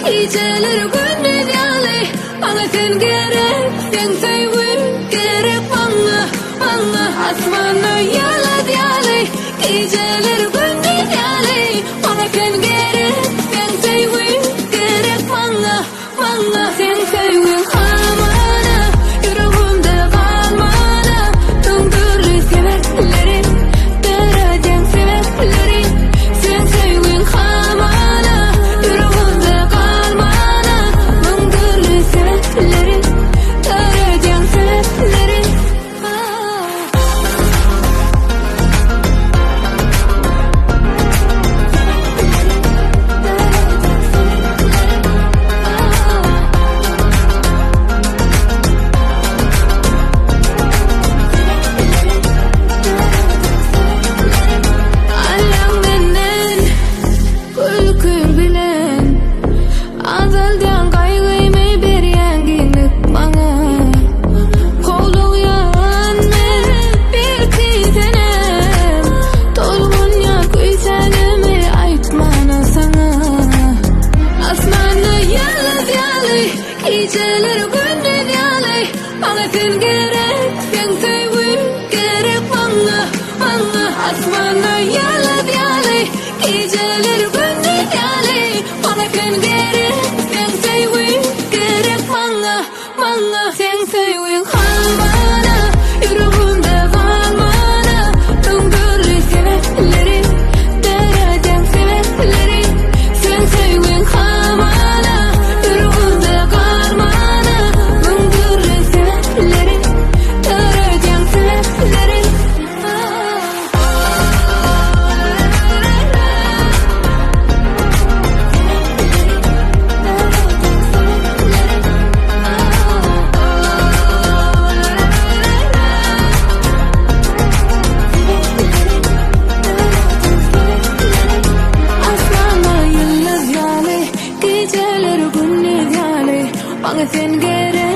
geceleri gündüz yali. Bana sen gerek, sen sevin gerek bana, bana. Asmana yalat yali, geceleri gündüz yali. Bana sen gerek, sen sevin gerek bana, bana. Sen sevin kalmana, yüreğimde kalmana. Tüm türlü sebeplerin, dereceğin sebeplerin. Sen sevin kalmana, yüreğimde kalmana. Tüm türlü sebeplerin, dereceğin sebeplerin. Alemden kulkun bilen azaldan kaygıyımı bir yenginlik bana. Kovluğun bir kizenem dolgun ya kuysanımı aytmana sana. Asmanı yalı yalı, geceleri gündüz yalı. Bana sen gerek, sen sevin gerek bana, bana. Asmanı yalı yalı, geceleri gündüz yalı. Bana sen gerek, sen sevin gerek bana, bana. Sen sevin kalmana, yüreğimde kalmana. Tüm türlü sebeplerin, dereceğin sebeplerin. Sen sevin kalmana, yüreğimde kalmana. Tüm türlü sebeplerin, dereceğin sebeplerin. Asmana yıldız yali, geceleri gündüz yali. Bana sen gerek.